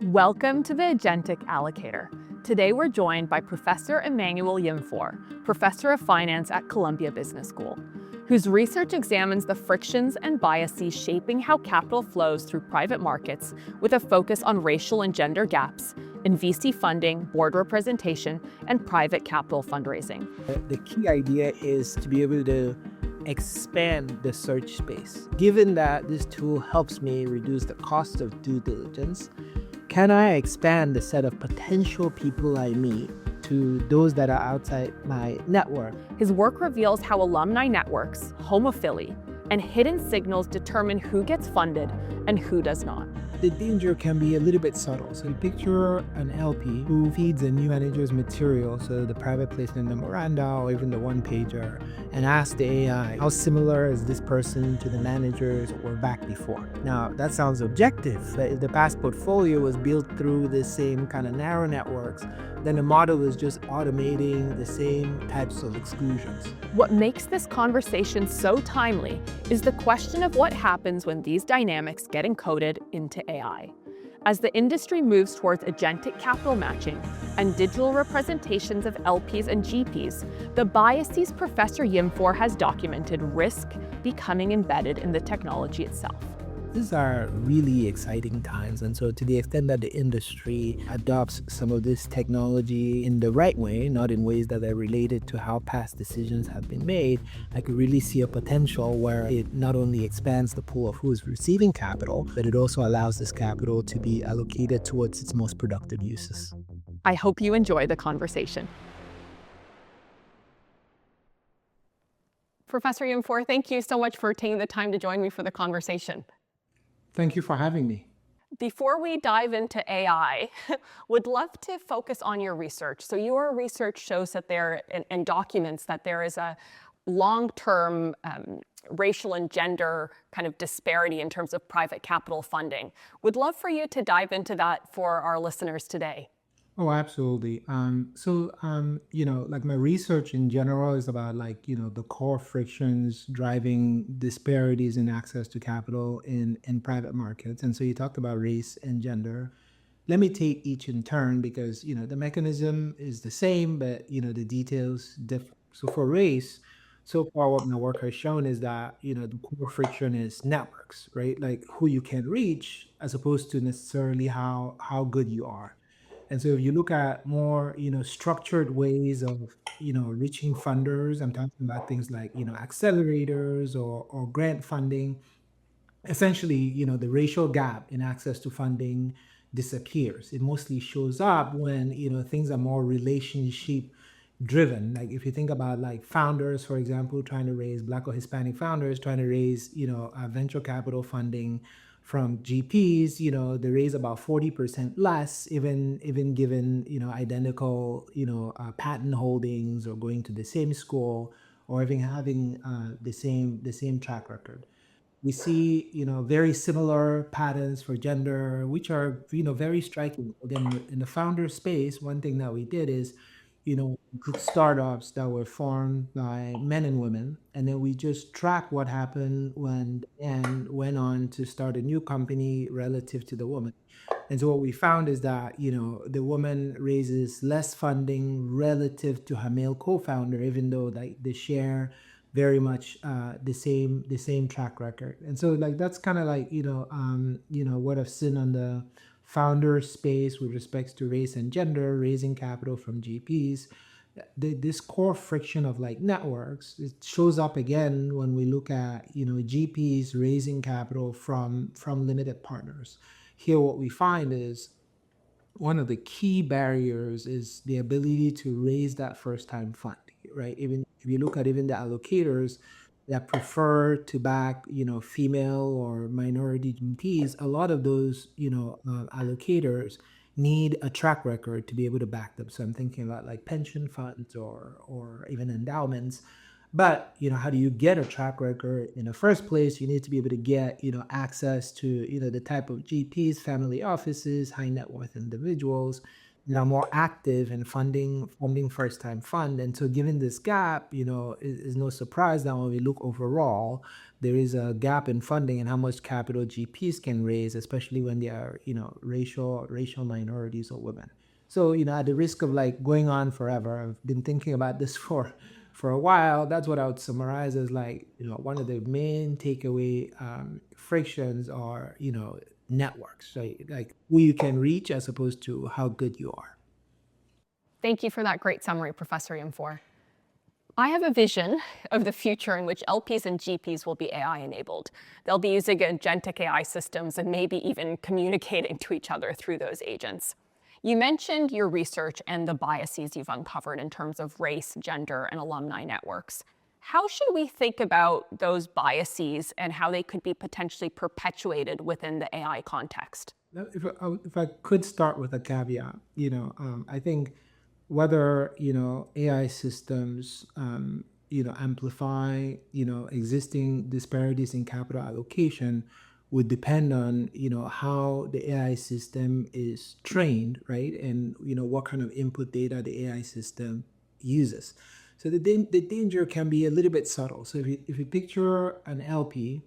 Welcome to the Agentic Allocator. Today we're joined by Professor Emmanuel Yimfor, Professor of Finance at Columbia Business School, whose research examines the frictions and biases shaping how capital flows through private markets with a focus on racial and gender gaps in VC funding, board representation, and private capital fundraising. The key idea is to be able to expand the search space. Given that this tool helps me reduce the cost of due diligence, can I expand the set of potential people I meet to those that are outside my network? His work reveals how alumni networks, homophily, and hidden signals determine who gets funded and who does not. The danger can be a little bit subtle. So picture an LP who feeds a new manager's material, so the private placement memoranda or even the one-pager, and asks the AI, how similar is this person to the managers that were back before? Now, that sounds objective, but if the past portfolio was built through the same kind of narrow networks, then the model is just automating the same types of exclusions. What makes this conversation so timely is the question of what happens when these dynamics get encoded into AI. As the industry moves towards agentic capital matching and digital representations of LPs and GPs, the biases Professor Yimfor has documented risk becoming embedded in the technology itself. These are really exciting times, and so to the extent that the industry adopts some of this technology in the right way, not in ways that are related to how past decisions have been made, I could really see a potential where it not only expands the pool of who is receiving capital, but it also allows this capital to be allocated towards its most productive uses. I hope you enjoy the conversation. Professor Yimfor, thank you so much for taking the time to join me for the conversation. Thank you for having me. Before we dive into AI, would love to focus on your research. So your research shows that and documents that there is a long-term racial and gender kind of disparity in terms of private capital funding. Would love for you to dive into that for our listeners today. Oh, absolutely. Like my research in general is about the core frictions driving disparities in access to capital in private markets. And so you talked about race and gender. Let me take each in turn because, the mechanism is the same, but, the details differ. So for race, so far what my work has shown is that, the core friction is networks, right? Like who you can reach as opposed to necessarily how good you are. And so if you look at more, structured ways of, reaching funders, I'm talking about things like, accelerators or grant funding. Essentially, the racial gap in access to funding disappears. It mostly shows up when, things are more relationship driven. Like if you think about like founders, for example, trying to raise Black or Hispanic founders, trying to raise, venture capital funding from GPs, they raise about 40% less, even given, identical, patent holdings or going to the same school or even having the same track record. We see, very similar patterns for gender, which are, very striking. Again, in the founder space, one thing that we did is, good startups that were formed by men and women, and then we just track what happened when and went on to start a new company relative to the woman. And so what we found is that, the woman raises less funding relative to her male co-founder, even though like they share very much the same track record. And so like that's kind of like, what I've seen on the founder space with respects to race and gender, raising capital from GPs. This core friction of like networks, it shows up again when we look at, GPs raising capital from limited partners. Here, what we find is one of the key barriers is the ability to raise that first time funding, right? Even if you look at even the allocators that prefer to back, female or minority GPs, a lot of those, allocators need a track record to be able to back them. So I'm thinking about like pension funds or even endowments. But, how do you get a track record in the first place? You need to be able to get, access to, the type of GPs, family offices, high net worth individuals more active in funding first time fund. And so given this gap, is no surprise that when we look overall, there is a gap in funding and how much capital GPs can raise, especially when they are, racial minorities or women. So, at the risk of like going on forever, I've been thinking about this for a while. That's what I would summarize as like, one of the main takeaway frictions are, networks, right? Like who you can reach as opposed to how good you are. Thank you for that great summary, Professor Yimfor. I have a vision of the future in which LPs and GPs will be AI enabled. They'll be using agentic AI systems and maybe even communicating to each other through those agents. You mentioned your research and the biases you've uncovered in terms of race, gender, and alumni networks. How should we think about those biases and how they could be potentially perpetuated within the AI context? Now, if I could start with a caveat, I think whether AI systems amplify existing disparities in capital allocation would depend on how the AI system is trained, right, and what kind of input data the AI system uses. So the danger can be a little bit subtle. So if you picture an LP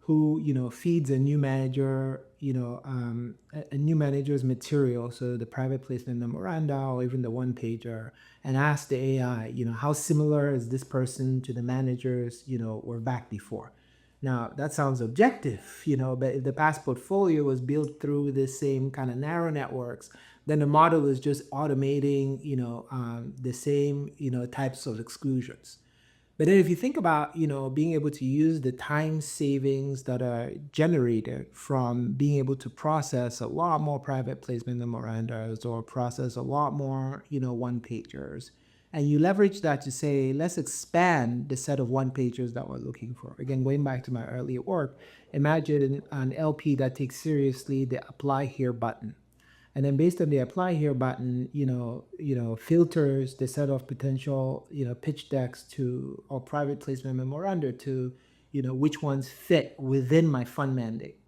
who feeds a new manager a new manager's material, so the private placement memoranda or even the one pager, and ask the AI how similar is this person to the managers were back before. Now that sounds objective, but if the past portfolio was built through the same kind of narrow networks, then the model is just automating the same types of exclusions. But then if you think about, being able to use the time savings that are generated from being able to process a lot more private placement memorandas or process a lot more, one pagers, and you leverage that to say, let's expand the set of one pagers that we're looking for. Again, going back to my earlier work, imagine an LP that takes seriously the apply here button. And then based on the apply here button, filters the set of potential, pitch decks to or private placement memoranda to, which ones fit within my fund mandate.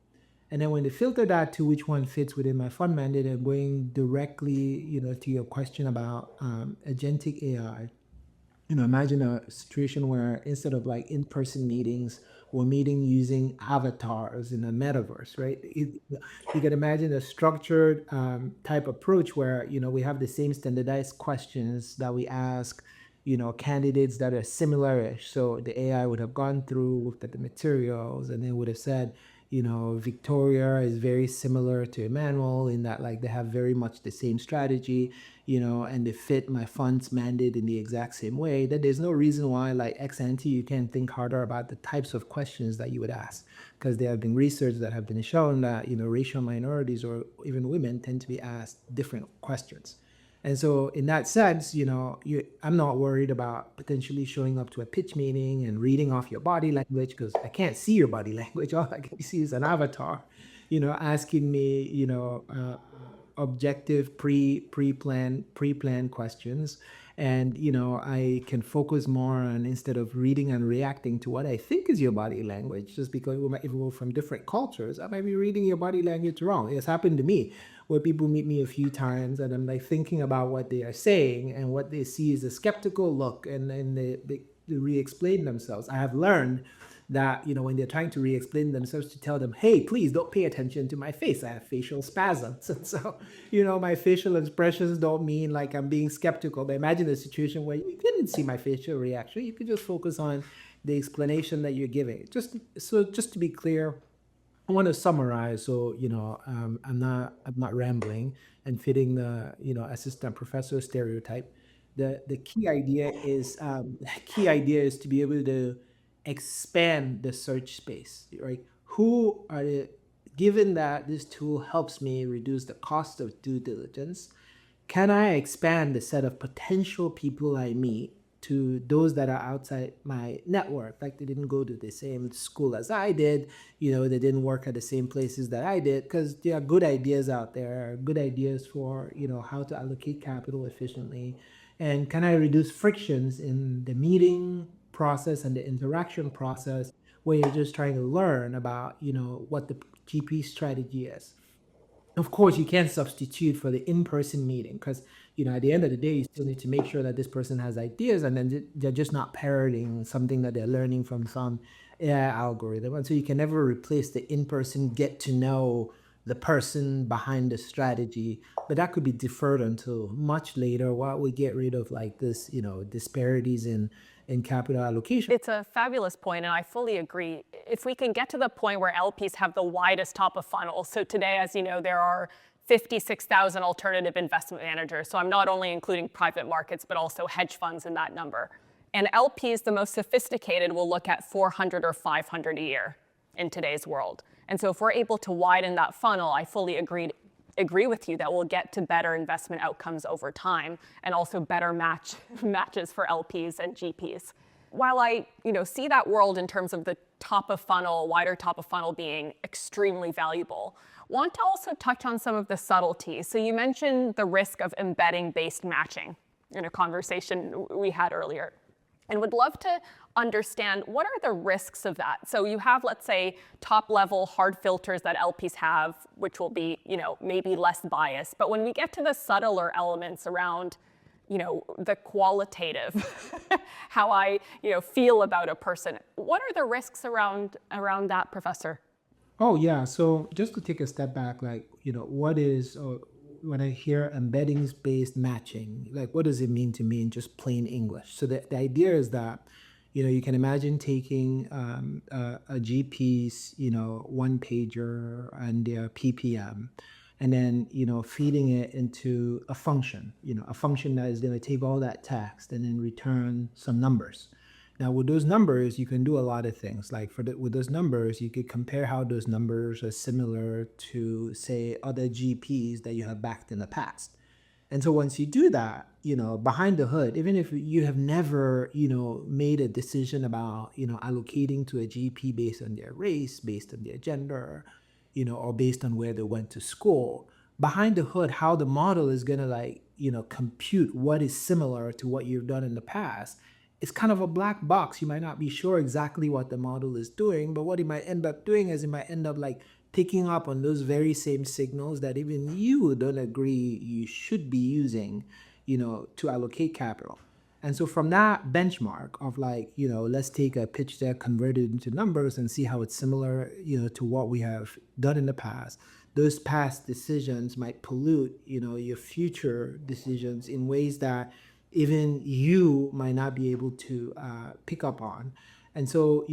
And then when they filter that to which one fits within my fund mandate, and going directly, to your question about agentic AI, imagine a situation where instead of like in-person meetings, we're meeting using avatars in a metaverse, right? You can imagine a structured type approach where, we have the same standardized questions that we ask, candidates that are similar-ish. So the AI would have gone through, looked at the materials, and then would have said, Victoria is very similar to Emmanuel in that like they have very much the same strategy, and they fit my fund's mandate in the exact same way, that there's no reason why like ex ante you can't think harder about the types of questions that you would ask. Because there have been research that have been shown that, racial minorities or even women tend to be asked different questions. And so in that sense, I'm not worried about potentially showing up to a pitch meeting and reading off your body language because I can't see your body language. All I can see is an avatar, asking me, objective pre-planned questions. And, I can focus more on instead of reading and reacting to what I think is your body language, just because if we're from different cultures, I might be reading your body language wrong. It's happened to me where people meet me a few times and I'm like thinking about what they are saying and what they see is a skeptical look and then they re-explain themselves. I have learned that when they're trying to re-explain themselves, to tell them, hey, please don't pay attention to my face, I have facial spasms. And so my facial expressions don't mean like I'm being skeptical, but imagine a situation where you couldn't see my facial reaction, you could just focus on the explanation that you're giving. Just to be clear, I want to summarize, so I'm not rambling and fitting the assistant professor stereotype. The key idea is to be able to expand the search space, right? Who are the Given that this tool helps me reduce the cost of due diligence, can I expand the set of potential people I meet to those that are outside my network? Like they didn't go to the same school as I did, they didn't work at the same places that I did, because there are good ideas out there, good ideas for, how to allocate capital efficiently. And can I reduce frictions in the meeting process and the interaction process where you're just trying to learn about, what the GP strategy is? Of course, you can't substitute for the in-person meeting because, at the end of the day, you still need to make sure that this person has ideas and then they're just not parroting something that they're learning from some AI algorithm. And so you can never replace the in-person get to know the person behind the strategy, but that could be deferred until much later while we get rid of like this, disparities in capital allocation. It's a fabulous point, and I fully agree. If we can get to the point where LPs have the widest top of funnel, so today, as you know, there are 56,000 alternative investment managers. So I'm not only including private markets, but also hedge funds in that number. And LPs, the most sophisticated, will look at 400 or 500 a year in today's world. And so if we're able to widen that funnel, I fully agree with you that we'll get to better investment outcomes over time and also better matches for LPs and GPs. While I see that world in terms of the top of funnel, wider top of funnel being extremely valuable, want to also touch on some of the subtleties. So you mentioned the risk of embedding-based matching in a conversation we had earlier. And would love to understand what are the risks of that. So you have, let's say, top-level hard filters that LPs have, which will be, maybe less biased. But when we get to the subtler elements around, the qualitative, how I, feel about a person, what are the risks around that, Professor? Oh, yeah. So just to take a step back, like, what is, when I hear embeddings-based matching, like, what does it mean to me in just plain English? So the idea is that, you can imagine taking a GP's, one pager and their PPM, and then, feeding it into a function, a function that is going to take all that text and then return some numbers. Now, with those numbers, you can do a lot of things. Like with those numbers, you could compare how those numbers are similar to, say, other GPs that you have backed in the past. And so once you do that, behind the hood, even if you have never, made a decision about, allocating to a GP based on their race, based on their gender, or based on where they went to school, behind the hood, how the model is going to compute what is similar to what you've done in the past. It's kind of a black box. You might not be sure exactly what the model is doing, but what it might end up doing is it might end up like picking up on those very same signals that even you don't agree you should be using, to allocate capital. And so from that benchmark of let's take a pitch deck, convert it into numbers and see how it's similar, to what we have done in the past. Those past decisions might pollute, your future decisions in ways that even you might not be able to pick up on. And so,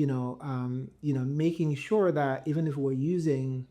making sure that even if we're using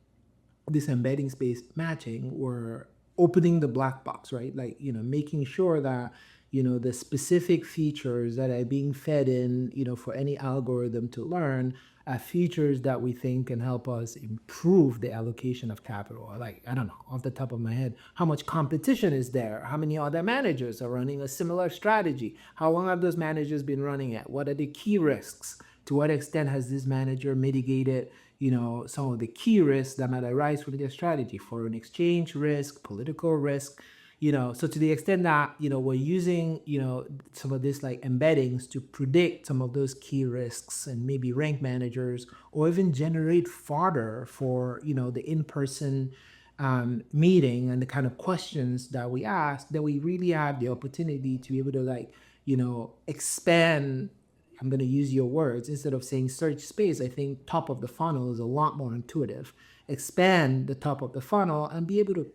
this embeddings-based matching, we're opening the black box, right? Making sure that, the specific features that are being fed in, for any algorithm to learn are features that we think can help us improve the allocation of capital. Like, I don't know, off the top of my head, how much competition is there? How many other managers are running a similar strategy? How long have those managers been running it? What are the key risks? To what extent has this manager mitigated, some of the key risks that might arise from their strategy? Foreign exchange risk, political risk, so to the extent that, we're using, some of this like embeddings to predict some of those key risks and maybe rank managers or even generate fodder for, the in-person meeting and the kind of questions that we ask, that we really have the opportunity to be able to expand. I'm going to use your words. Instead of saying search space, I think top of the funnel is a lot more intuitive. Expand the top of the funnel and be able to,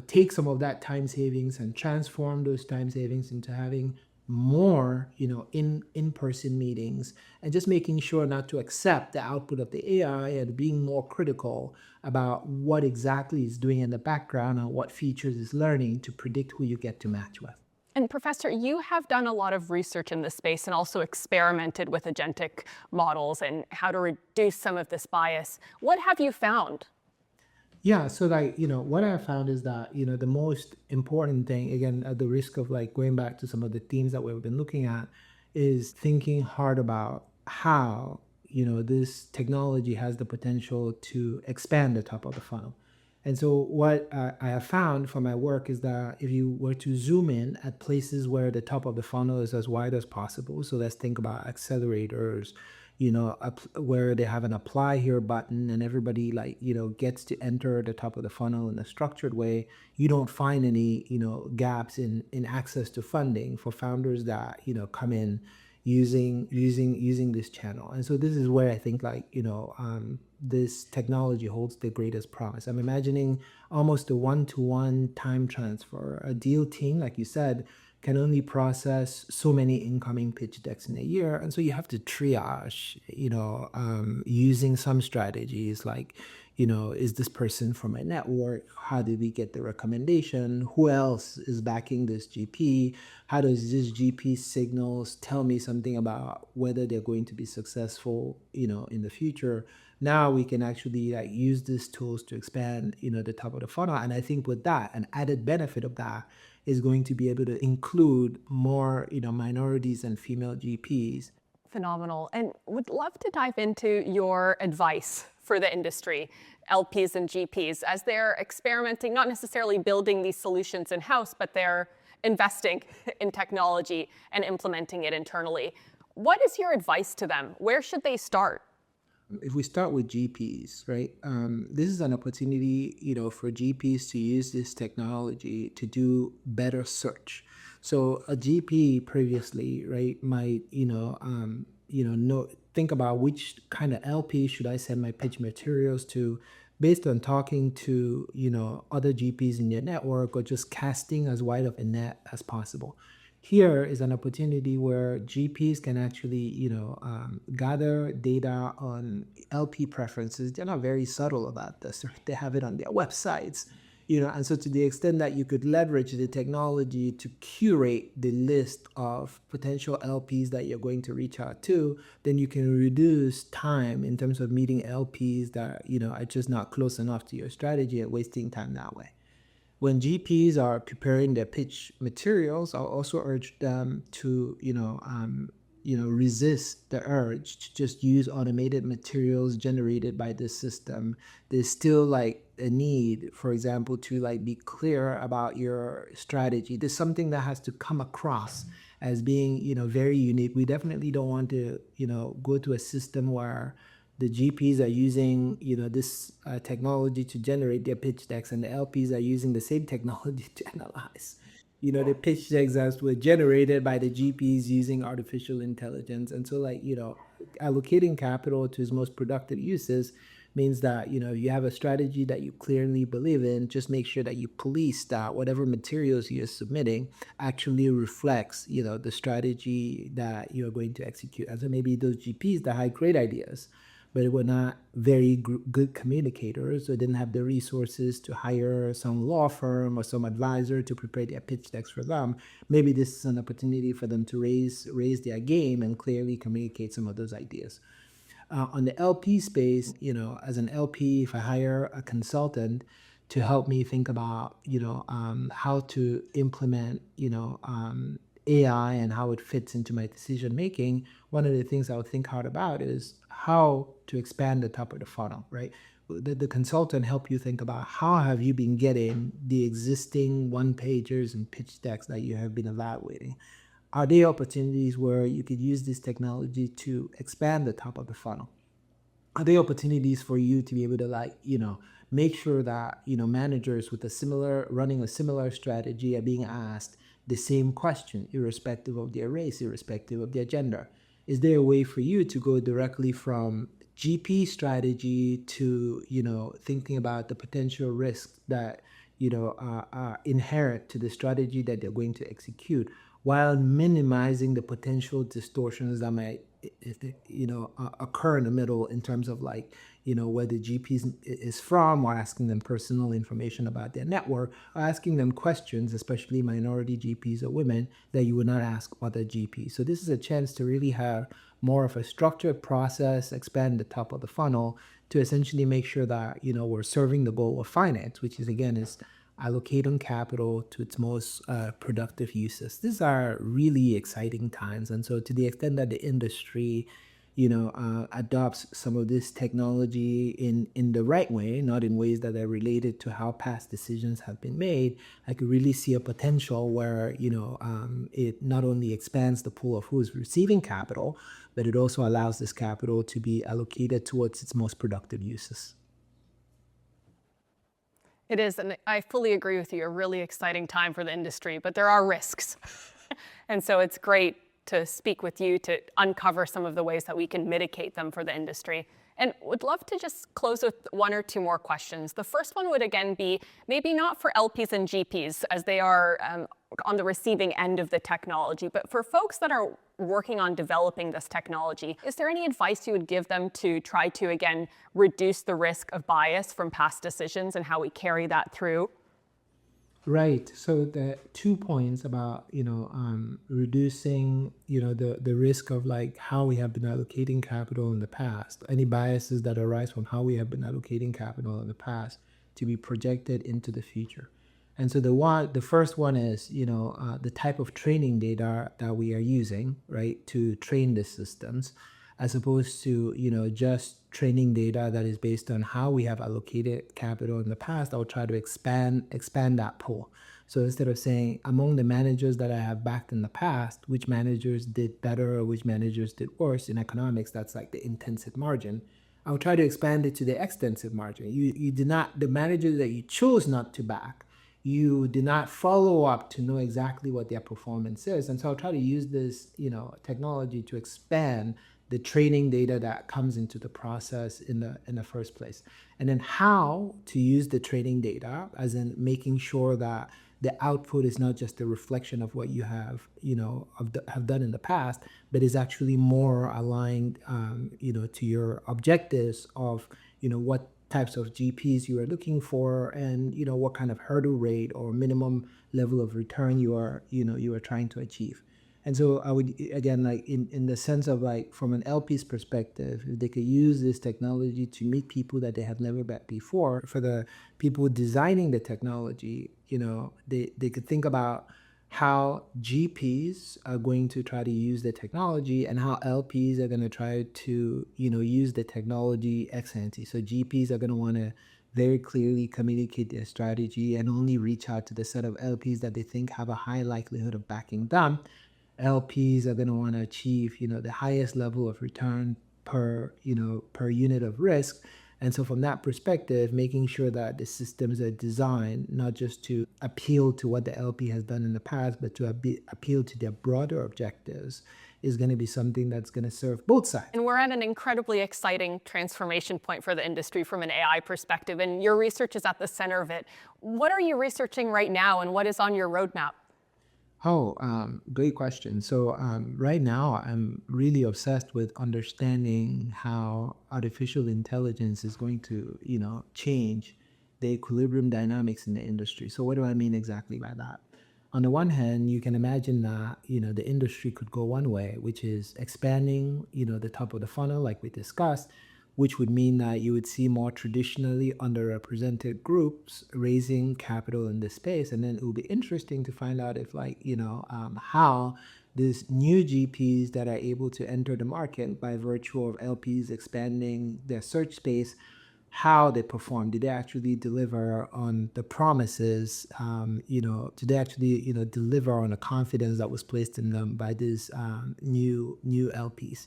take some of that time savings and transform those time savings into having more, in-person meetings, and just making sure not to accept the output of the AI and being more critical about what exactly is doing in the background and what features is learning to predict who you get to match with. And Professor, you have done a lot of research in this space and also experimented with agentic models and how to reduce some of this bias. What have you found? Yeah, so what I found is that, the most important thing, again, at the risk of going back to some of the themes that we've been looking at, is thinking hard about how, this technology has the potential to expand the top of the funnel. And so what I have found from my work is that if you were to zoom in at places where the top of the funnel is as wide as possible, so let's think about accelerators, where they have an apply here button and everybody gets to enter the top of the funnel in a structured way, you don't find any, gaps in access to funding for founders that, come in using this channel. And so this is where I think this technology holds the greatest promise. I'm imagining almost a one-to-one time transfer. A deal team, like you said, can only process so many incoming pitch decks in a year. And so you have to triage, using some strategies like, is this person from my network? How did we get the recommendation? Who else is backing this GP? How does this GP signals tell me something about whether they're going to be successful, in the future? Now we can actually use these tools to expand, the top of the funnel. And I think with that, an added benefit of that is going to be able to include more, minorities and female GPs. Phenomenal. And would love to dive into your advice for the industry, LPs and GPs, as they're experimenting, not necessarily building these solutions in-house, but they're investing in technology and implementing it internally. What is your advice to them? Where should they start? If we start with GPs, right, this is an opportunity, for GPs to use this technology to do better search. So a GP previously, right, might, think about which kind of LP should I send my pitch materials to, based on talking to, other GPs in your network, or just casting as wide of a net as possible. Here is an opportunity where GPs can actually, gather data on LP preferences. They're not very subtle about this. They have it on their websites, and so to the extent that you could leverage the technology to curate the list of potential LPs that you're going to reach out to, then you can reduce time in terms of meeting LPs that, are just not close enough to your strategy and wasting time that way. When GPs are preparing their pitch materials, I'll also urge them to, resist the urge to just use automated materials generated by the system. There's still a need, for example, to be clear about your strategy. There's something that has to come across as being, very unique. We definitely don't want to, go to a system where the GPs are using, this technology to generate their pitch decks, and the LPs are using the same technology to analyze. The pitch decks that were generated by the GPs using artificial intelligence. And so, allocating capital to its most productive uses means that, you have a strategy that you clearly believe in. Just make sure that you police that whatever materials you're submitting actually reflects, the strategy that you're going to execute. And so maybe those GPs that had great ideas, but were not very good communicators, or didn't have the resources to hire some law firm or some advisor to prepare their pitch decks for them. Maybe this is an opportunity for them to raise their game and clearly communicate some of those ideas. On the LP space, as an LP, if I hire a consultant to help me think about, how to implement, AI and how it fits into my decision making, one of the things I would think hard about is how to expand the top of the funnel, right? The consultant help you think about how have you been getting the existing one-pagers and pitch decks that you have been evaluating. Are there opportunities where you could use this technology to expand the top of the funnel? Are there opportunities for you to be able to make sure that, managers with running a similar strategy are being asked the same question, irrespective of their race, irrespective of their gender? Is there a way for you to go directly from GP strategy to, thinking about the potential risks that, are inherent to the strategy that they're going to execute, while minimizing the potential distortions that might, occur in the middle in terms of where the GP is from, or asking them personal information about their network, or asking them questions, especially minority GPs or women, that you would not ask other GPs. So this is a chance to really have more of a structured process, expand the top of the funnel to essentially make sure that, we're serving the goal of finance, which is allocating capital to its most productive uses. These are really exciting times. And so to the extent that the industry, adopts some of this technology in the right way, not in ways that are related to how past decisions have been made, I could really see a potential where, it not only expands the pool of who's receiving capital, but it also allows this capital to be allocated towards its most productive uses. It is, and I fully agree with you, a really exciting time for the industry, but there are risks. And so it's great to speak with you to uncover some of the ways that we can mitigate them for the industry. And would love to just close with one or two more questions. The first one would again be maybe not for LPs and GPs as they are on the receiving end of the technology, but for folks that are working on developing this technology, is there any advice you would give them to try to, again, reduce the risk of bias from past decisions and how we carry that through? Right. So the 2 points about, reducing, the risk of like how we have been allocating capital in the past, any biases that arise from how we have been allocating capital in the past to be projected into the future. And so the first one is, the type of training data that we are using, right, to train the systems, as opposed to, just training data that is based on how we have allocated capital in the past. I'll try to expand that pool. So instead of saying among the managers that I have backed in the past, which managers did better or which managers did worse in economics, that's like the intensive margin. I'll try to expand it to the extensive margin. You did not, the managers that you chose not to back, you did not follow up to know exactly what their performance is. And so I'll try to use this, technology to expand the training data that comes into the process in the first place. And then how to use the training data, as in making sure that the output is not just a reflection of what you have, have done in the past, but is actually more aligned, to your objectives of, what types of GPs you are looking for, and what kind of hurdle rate or minimum level of return you are trying to achieve. And so I would, again, like in the sense of like from an LP's perspective, if they could use this technology to meet people that they have never met before, for the people designing the technology, they could think about how GPs are going to try to use the technology and how LPs are going to try to, use the technology ex ante. So GPs are going to want to very clearly communicate their strategy and only reach out to the set of LPs that they think have a high likelihood of backing them. LPs are going to want to achieve, the highest level of return per unit of risk. And so from that perspective, making sure that the systems are designed not just to appeal to what the LP has done in the past, but to appeal to their broader objectives is going to be something that's going to serve both sides. And we're at an incredibly exciting transformation point for the industry from an AI perspective, and your research is at the center of it. What are you researching right now, and what is on your roadmap? Oh, great question. So right now, I'm really obsessed with understanding how artificial intelligence is going to, change the equilibrium dynamics in the industry. So what do I mean exactly by that? On the one hand, you can imagine that, the industry could go one way, which is expanding, the top of the funnel, like we discussed, which would mean that you would see more traditionally underrepresented groups raising capital in this space. And then it will be interesting to find out if how these new GPs that are able to enter the market by virtue of LPs expanding their search space, how they perform. Did they actually deliver on the promises? Did they actually, deliver on the confidence that was placed in them by these new LPs?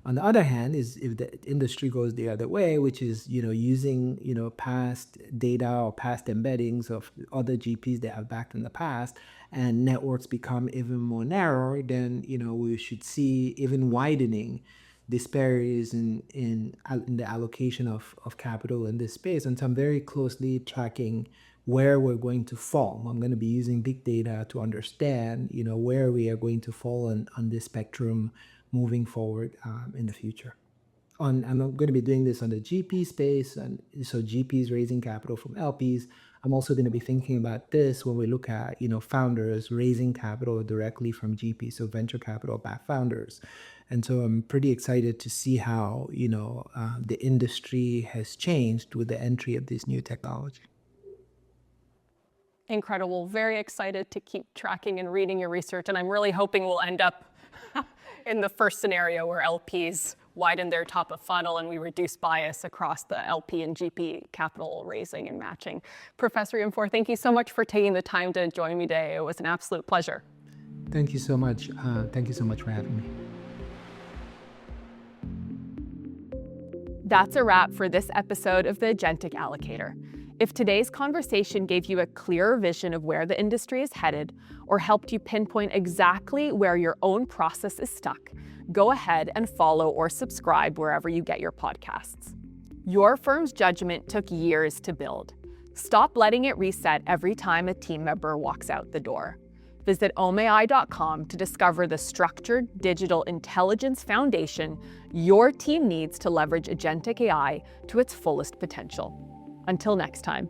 On the other hand, is if the industry goes the other way, which is, using, past data or past embeddings of other GPs they have backed in the past, and networks become even more narrow, then, we should see even widening disparities in the allocation of capital in this space. And so I'm very closely tracking where we're going to fall. I'm going to be using big data to understand, where we are going to fall on this spectrum moving forward in the future. I'm going to be doing this on the GP space, and so GPs raising capital from LPs. I'm also going to be thinking about this when we look at, founders raising capital directly from GPs, so venture capital backed founders. And so I'm pretty excited to see how, the industry has changed with the entry of this new technology. Incredible. Very excited to keep tracking and reading your research, and I'm really hoping we'll end up in the first scenario where LPs widen their top of funnel and we reduce bias across the LP and GP capital raising and matching. Professor Yimfor, thank you so much for taking the time to join me today. It was an absolute pleasure. Thank you so much. Thank you so much for having me. That's a wrap for this episode of the Agentic Allocator. If today's conversation gave you a clearer vision of where the industry is headed or helped you pinpoint exactly where your own process is stuck, go ahead and follow or subscribe wherever you get your podcasts. Your firm's judgment took years to build. Stop letting it reset every time a team member walks out the door. Visit omai.com to discover the structured digital intelligence foundation your team needs to leverage agentic AI to its fullest potential. Until next time.